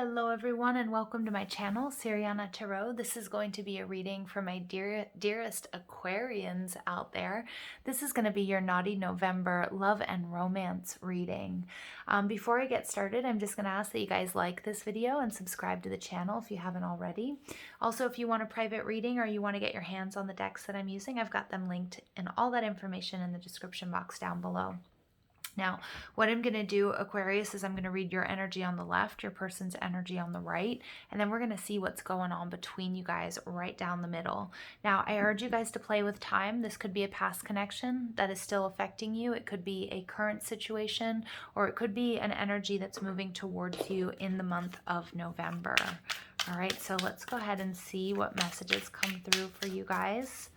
Hello everyone and welcome to my channel, Siriana Tarot. This is going to be a reading for my dearest Aquarians out there. This is going to be your Naughty November love and romance reading. Before I get started, I'm just going to ask that you guys like this video and subscribe to the channel if you haven't already. Also, if you want a private reading or you want to get your hands on the decks that I'm using, I've got them linked and all that information in the description box down below. Now, what I'm going to do, Aquarius, is I'm going to read your energy on the left, your person's energy on the right, and then we're going to see what's going on between you guys right down the middle. Now, I urge you guys to play with time. This could be a past connection that is still affecting you. It could be a current situation, or it could be an energy that's moving towards you in the month of November. All right, so let's go ahead and see what messages come through for you guys.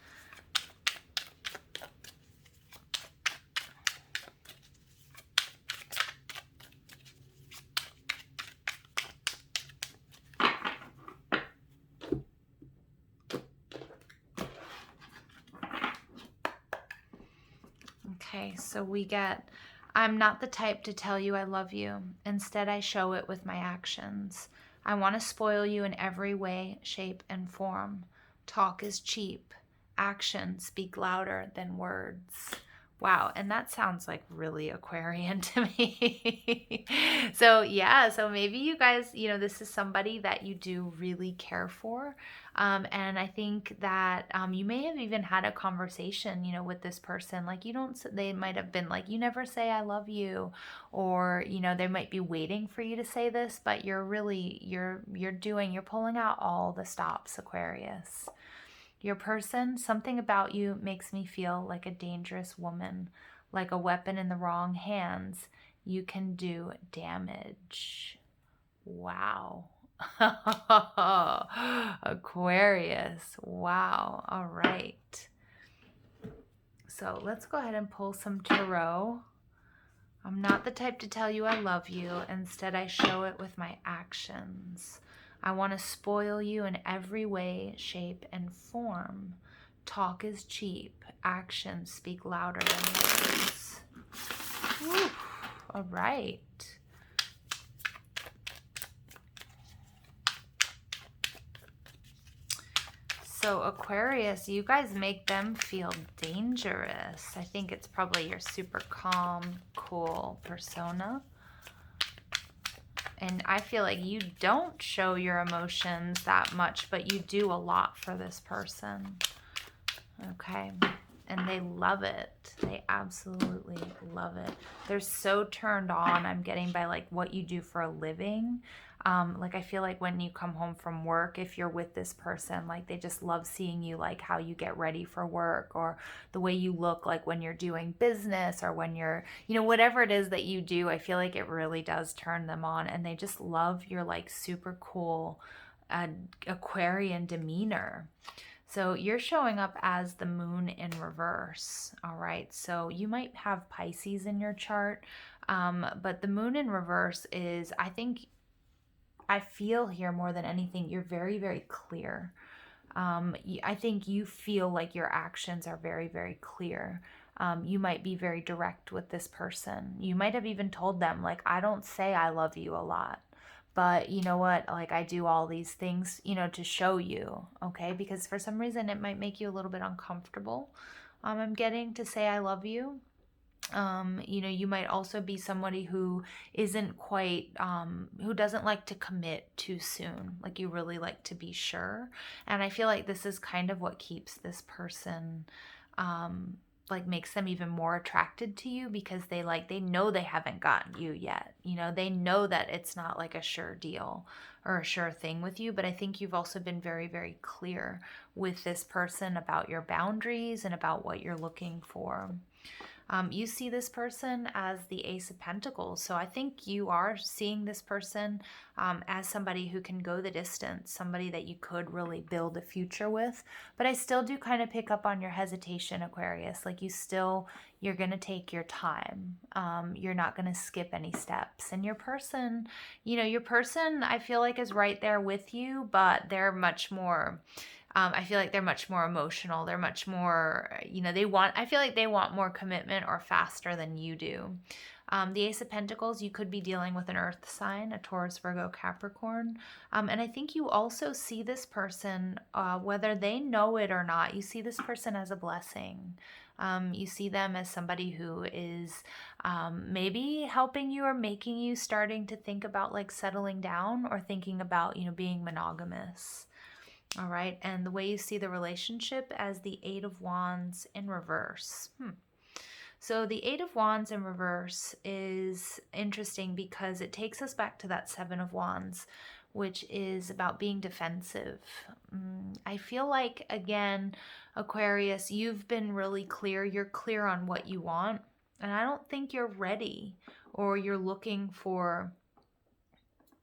Okay, so we get, I'm not the type to tell you I love you. Instead, I show it with my actions. I want to spoil you in every way, shape, and form. Talk is cheap. Actions speak louder than words. Wow, and that sounds like really Aquarian to me. So yeah, so maybe you guys, this is somebody that you do really care for. And I think that you may have even had a conversation, with this person. Like they might have been like, you never say I love you. Or, they might be waiting for you to say this, but you're pulling out all the stops, Aquarius. Your person, something about you makes me feel like a dangerous woman, like a weapon in the wrong hands. You can do damage. Wow. Aquarius. Wow. All right. So let's go ahead and pull some tarot. I'm not the type to tell you I love you. Instead, I show it with my actions. I want to spoil you in every way, shape, and form. Talk is cheap. Actions speak louder than words. Whew. All right. So Aquarius, you guys make them feel dangerous. I think it's probably your super calm, cool persona. And I feel like you don't show your emotions that much, but you do a lot for this person. Okay. And they love it. They absolutely love it. They're so turned on, I'm getting, by like what you do for a living. Like I feel like when you come home from work, if you're with this person, like they just love seeing you, like how you get ready for work, or the way you look like when you're doing business, or when you're, whatever it is that you do. I feel like it really does turn them on, and they just love your like super cool Aquarian demeanor. So you're showing up as the moon in reverse. All right. So you might have Pisces in your chart. But the moon in reverse is, I feel here more than anything, you're very, very clear. I think you feel like your actions are very, very clear. You might be very direct with this person. You might have even told them, like, I don't say I love you a lot, but you know what, like I do all these things, to show you, okay? Because for some reason it might make you a little bit uncomfortable. I'm getting to say I love you. You might also be somebody who isn't quite, who doesn't like to commit too soon. Like you really like to be sure. And I feel like this is kind of what keeps this person, like makes them even more attracted to you, because they know they haven't gotten you yet. They know that it's not like a sure deal or a sure thing with you. But I think you've also been very, very clear with this person about your boundaries and about what you're looking for. You see this person as the Ace of Pentacles. So I think you are seeing this person as somebody who can go the distance, somebody that you could really build a future with. But I still do kind of pick up on your hesitation, Aquarius. Like you're going to take your time. You're not going to skip any steps. And your person, I feel like is right there with you, but they're much more... I feel like they're much more emotional. They're much more, I feel like they want more commitment or faster than you do. The Ace of Pentacles, you could be dealing with an earth sign, a Taurus, Virgo, Capricorn. And I think you also see this person, whether they know it or not, you see this person as a blessing. You see them as somebody who is maybe helping you or making you starting to think about like settling down or thinking about, being monogamous. All right. And the way you see the relationship as the Eight of Wands in reverse. So the Eight of Wands in reverse is interesting because it takes us back to that Seven of Wands, which is about being defensive. I feel like, again, Aquarius, you've been really clear. You're clear on what you want. And I don't think you're ready or you're looking for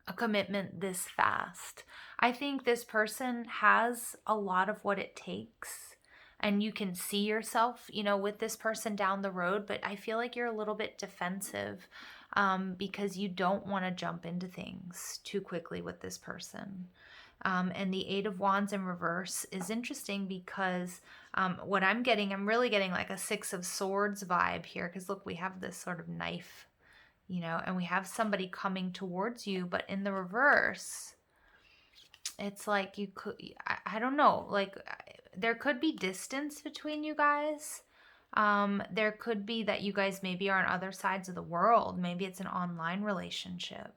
a commitment this fast. I think this person has a lot of what it takes. And you can see yourself, with this person down the road, but I feel like you're a little bit defensive because you don't want to jump into things too quickly with this person. And the Eight of Wands in reverse is interesting because what I'm really getting like a Six of Swords vibe here. Because look, we have this sort of knife, and we have somebody coming towards you, but in the reverse, it's like you could, I don't know, like there could be distance between you guys. There could be that you guys maybe are on other sides of the world. Maybe it's an online relationship.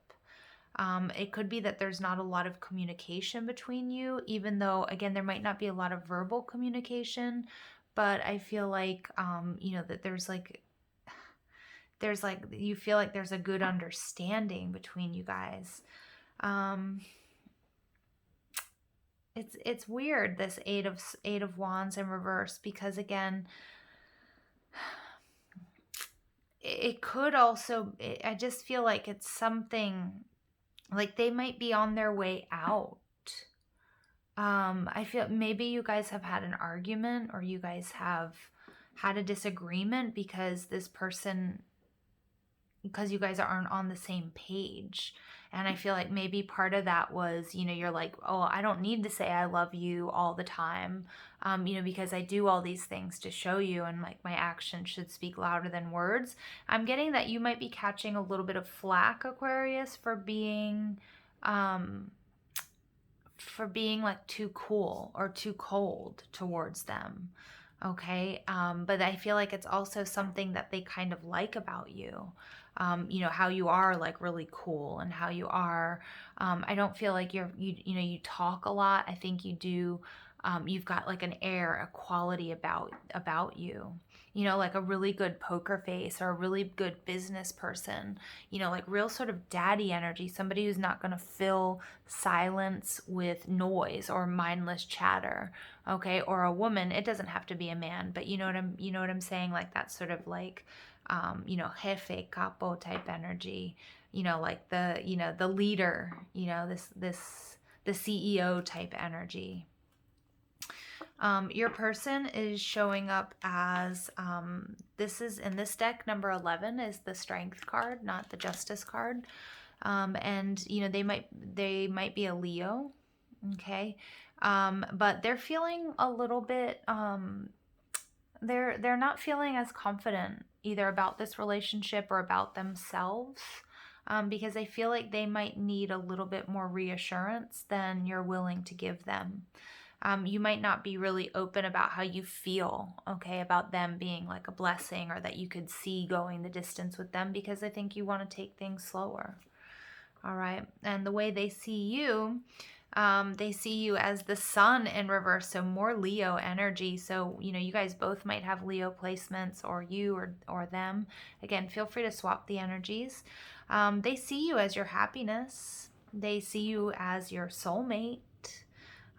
It could be that there's not a lot of communication between you, even though, again, there might not be a lot of verbal communication, but I feel like, that you feel like there's a good understanding between you guys. It's weird, this Eight of Wands in reverse, because again, it could also, I just feel like it's something like they might be on their way out. I feel maybe you guys have had an argument or you guys have had a disagreement because you guys aren't on the same page. And I feel like maybe part of that was, you're like, oh, I don't need to say I love you all the time, because I do all these things to show you, and like my actions should speak louder than words. I'm getting that you might be catching a little bit of flack, Aquarius, for being like too cool or too cold towards them. Okay. But I feel like it's also something that they kind of like about you. How you are like really cool and how you are. I don't feel like you talk a lot. I think you do. You've got like an air, a quality about you. Like a really good poker face or a really good business person, like real sort of daddy energy, somebody who's not going to fill silence with noise or mindless chatter. Okay. Or a woman, it doesn't have to be a man, but you know what I'm saying? Like that sort of like, jefe, capo type energy, like the leader, the CEO type energy. Your person is showing up as, this is in this deck, number 11 is the Strength card, not the Justice card. And, they might be a Leo. Okay. But they're feeling a little bit, they're not feeling as confident either about this relationship or about themselves. Because I feel like they might need a little bit more reassurance than you're willing to give them. You might not be really open about how you feel, okay, about them being like a blessing or that you could see going the distance with them, because I think you want to take things slower. All right. And the way they see you as the Sun in reverse, so more Leo energy. So, you guys both might have Leo placements, or you or them. Again, feel free to swap the energies. They see you as your happiness. They see you as your soulmate.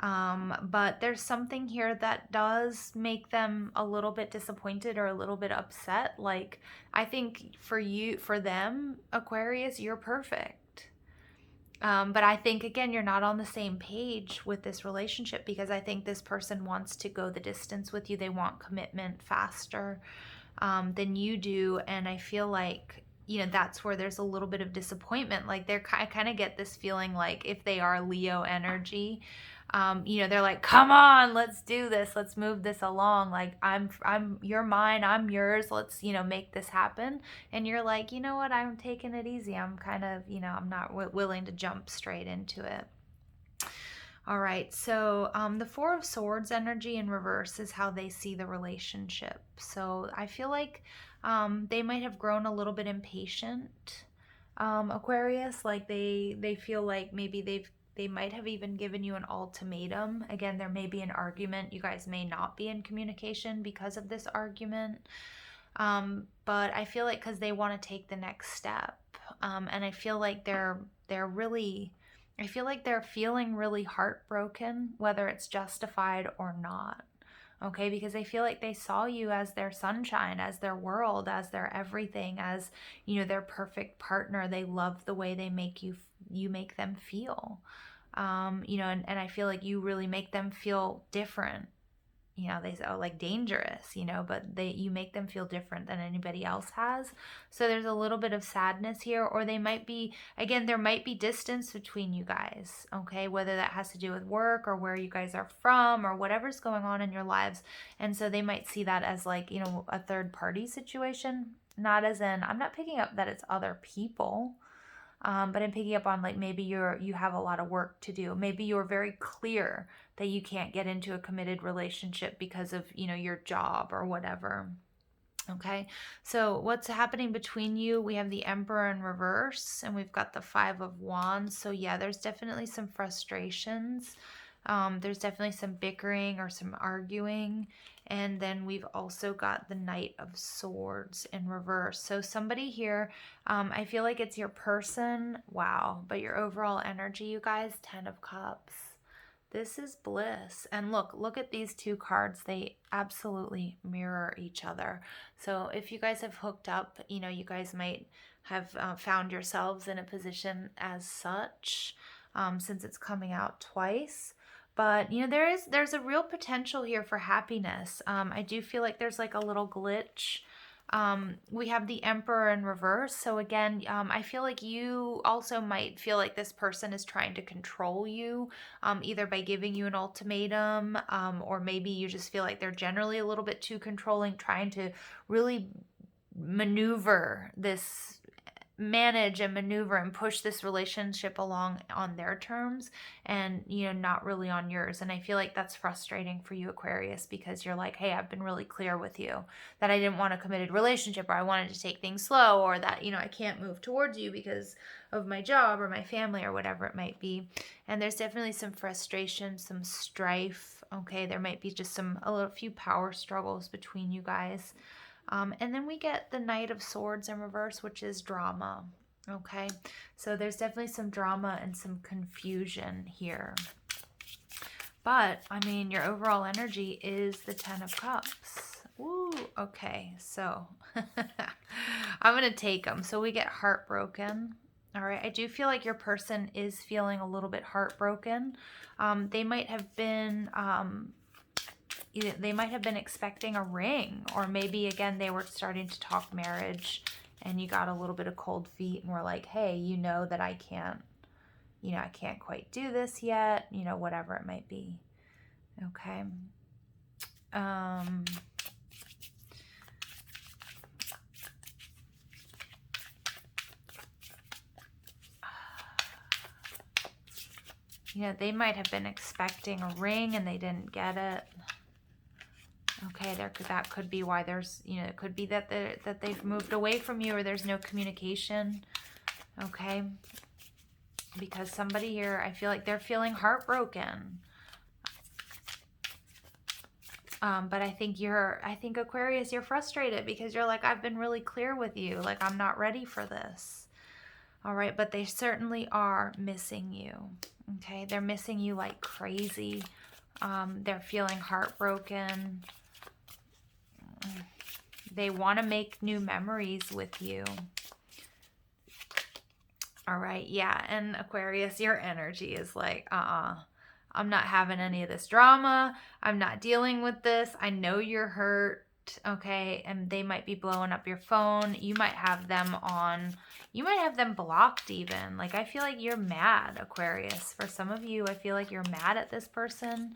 But there's something here that does make them a little bit disappointed or a little bit upset. Like, I think for them, Aquarius, you're perfect. But I think, again, you're not on the same page with this relationship, because I think this person wants to go the distance with you. They want commitment faster than you do. And I feel like that's where there's a little bit of disappointment. Like I kind of get this feeling like if they are Leo energy, they're like, come on, let's do this. Let's move this along. Like you're mine, I'm yours. Let's, make this happen. And you're like, you know what? I'm taking it easy. I'm kind of, I'm not willing to jump straight into it. All right, so the Four of Swords energy in reverse is how they see the relationship. So I feel like they might have grown a little bit impatient, Aquarius. Like they feel like maybe they might have even given you an ultimatum. Again, there may be an argument. You guys may not be in communication because of this argument. But I feel like because they want to take the next step, and I feel like they're really. I feel like they're feeling really heartbroken, whether it's justified or not. Okay, because I feel like they saw you as their sunshine, as their world, as their everything, as, their perfect partner. They love the way they make you make them feel. And I feel like you really make them feel different. They say, oh, like dangerous, but you make them feel different than anybody else has. So there's a little bit of sadness here, or there might be distance between you guys, okay? Whether that has to do with work or where you guys are from or whatever's going on in your lives. And so they might see that as like, a third party situation, not as in, I'm not picking up that it's other people. But I'm picking up on like maybe you have a lot of work to do. Maybe you're very clear that you can't get into a committed relationship because of, your job or whatever. Okay, so what's happening between you? We have the Emperor in reverse and we've got the Five of Wands. So yeah, there's definitely some frustrations. There's definitely some bickering or some arguing. And then we've also got the Knight of Swords in reverse. So somebody here, I feel like it's your person. Wow. But your overall energy, you guys, 10 of Cups. This is bliss. And look at these two cards. They absolutely mirror each other. So if you guys have hooked up, you guys might have found yourselves in a position as such, since it's coming out twice. But, there's a real potential here for happiness. I do feel like there's like a little glitch. We have the Emperor in reverse. So again, I feel like you also might feel like this person is trying to control you, either by giving you an ultimatum, or maybe you just feel like they're generally a little bit too controlling, trying to really manage and maneuver and push this relationship along on their terms and not really on yours. And I feel like that's frustrating for you, Aquarius, because you're like, hey, I've been really clear with you that I didn't want a committed relationship, or I wanted to take things slow, or that I can't move towards you because of my job or my family or whatever it might be. And there's definitely some frustration, some strife. Okay, there might be just a few power struggles between you guys. And then we get the Knight of Swords in reverse, which is drama. Okay, so there's definitely some drama and some confusion here. But, your overall energy is the 10 of Cups. Ooh, okay, so I'm going to take them. So we get heartbroken. All right, I do feel like your person is feeling a little bit heartbroken. They might have been... they might have been expecting a ring, or maybe again they were starting to talk marriage and you got a little bit of cold feet and were like, hey, that I can't quite do this yet, whatever it might be. Okay. They might have been expecting a ring and they didn't get it. Okay, that could be why there's, it could be that they've moved away from you, or there's no communication. Okay, because somebody here, I feel like they're feeling heartbroken. But I think Aquarius, you're frustrated because you're like, I've been really clear with you, like I'm not ready for this. All right, but they certainly are missing you. Okay, they're missing you like crazy. They're feeling heartbroken. They want to make new memories with you. All right, yeah, and Aquarius, your energy is like, I'm not having any of this drama. I'm not dealing with this. I know you're hurt. okay? And they might be blowing up your phone. You might have them on, you might have them blocked even. Like, I feel like you're mad, Aquarius. For some of you, I feel like you're mad at this person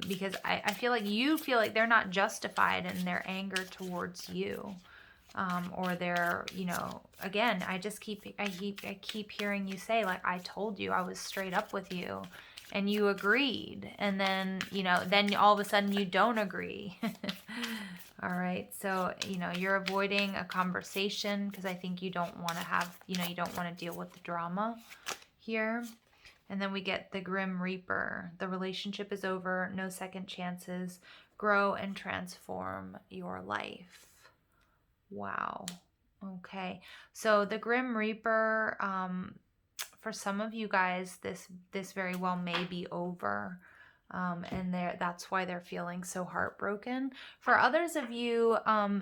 because I feel like you feel like they're not justified in their anger towards you. Or they're, you know, again, I keep hearing you say, like, I told you, I was straight up with you, and you agreed, and then, you know, then all of a sudden you don't agree. All right, so, you know, you're avoiding a conversation because I think you don't want to have, you know, you don't want to deal with the drama here. And then we get the Grim Reaper. The relationship is over, no second chances. Grow and transform your life. Wow. Okay. So the Grim Reaper, for some of you guys, this very well may be over. And that's why they're feeling so heartbroken. For others of you,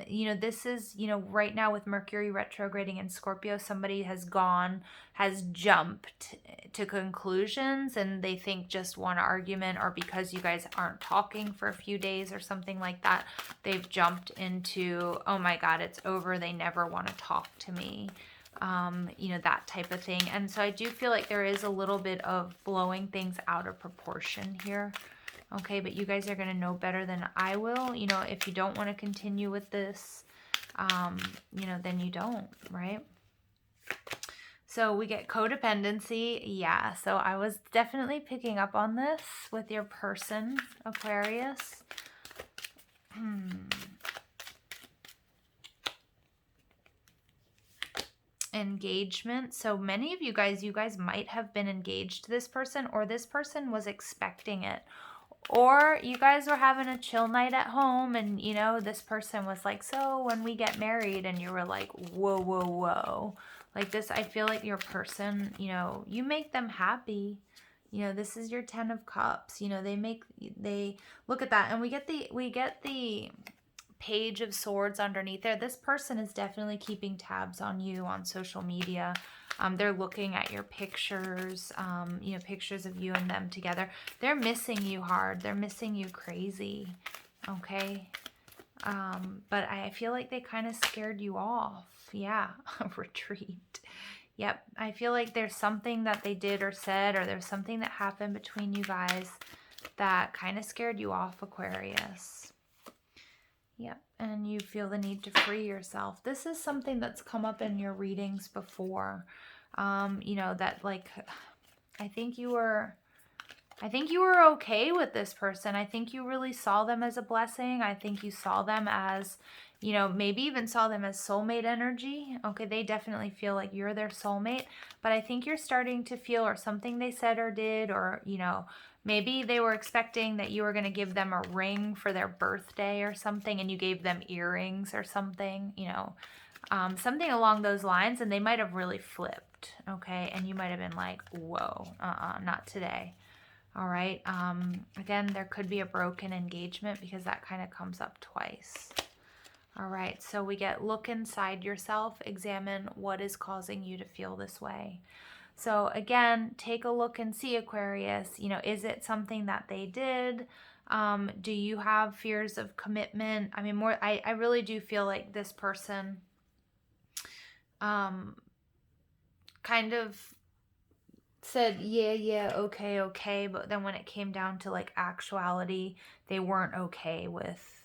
you know, this is, you know, right now with Mercury retrograding in Scorpio, somebody has jumped to conclusions, and they think just one argument, or because you guys aren't talking for a few days or something like that, they've jumped into, oh my God, it's over. They never want to talk to me. You know, that type of thing. And so I do feel like there is a little bit of blowing things out of proportion here. Okay, but you guys are going to know better than I will. You know, if you don't want to continue with this, you know, then you don't, right? So we get codependency. Yeah, so I was definitely picking up on this with your person, Aquarius. Engagement. So many of you guys might have been engaged to this person, or this person was expecting it, or you guys were having a chill night at home, and you know, this person was like, so when we get married, and you were like, whoa, whoa, whoa. Like this, I feel like your person, you know, you make them happy. You know, this is your 10 of Cups. You know, they look at that, and we get the Page of Swords underneath there. This person is definitely keeping tabs on you on social media. They're looking at your pictures, you know, pictures of you and them together. They're missing you hard. They're missing you crazy. Okay. But I feel like they kind of scared you off. Yeah. Retreat. Yep. I feel like there's something that they did or said, or there's something that happened between you guys that kind of scared you off, Aquarius. Yep, and you feel the need to free yourself. This is something that's come up in your readings before. You know, that like, I think you were okay with this person. I think you really saw them as a blessing. I think you saw them as, you know, maybe even saw them as soulmate energy. Okay, they definitely feel like you're their soulmate. But I think you're starting to feel, or something they said or did, or, you know, maybe they were expecting that you were going to give them a ring for their birthday or something, and you gave them earrings or something, you know, something along those lines, and they might have really flipped, okay? And you might have been like, whoa, not today. All right. Again, there could be a broken engagement because that kind of comes up twice. All right. So we get look inside yourself, examine what is causing you to feel this way. So again, take a look and see, Aquarius, you know, is it something that they did? Do you have fears of commitment? I mean, I really do feel like this person kind of said, yeah, okay, but then when it came down to like actuality, they weren't okay with,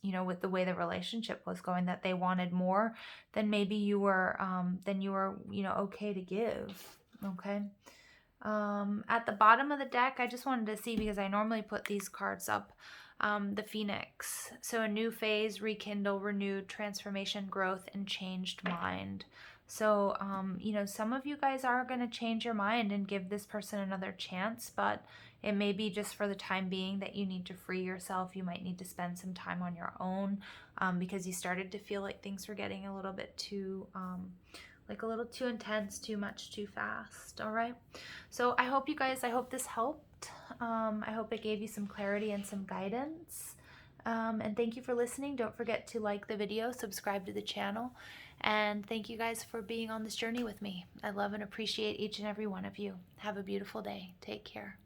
you know, with the way the relationship was going, that they wanted more than maybe you were, you know, okay to give. Okay. At the bottom of the deck, I just wanted to see, because I normally put these cards up, the Phoenix. So a new phase, rekindle, renewed, transformation, growth, and changed mind. So, you know, some of you guys are going to change your mind and give this person another chance, but it may be just for the time being that you need to free yourself. You might need to spend some time on your own, because you started to feel like things were getting a little bit too, like a little too intense, too much, too fast. All right. So I hope this helped. I hope it gave you some clarity and some guidance. And thank you for listening. Don't forget to like the video, subscribe to the channel, and thank you guys for being on this journey with me. I love and appreciate each and every one of you. Have a beautiful day. Take care.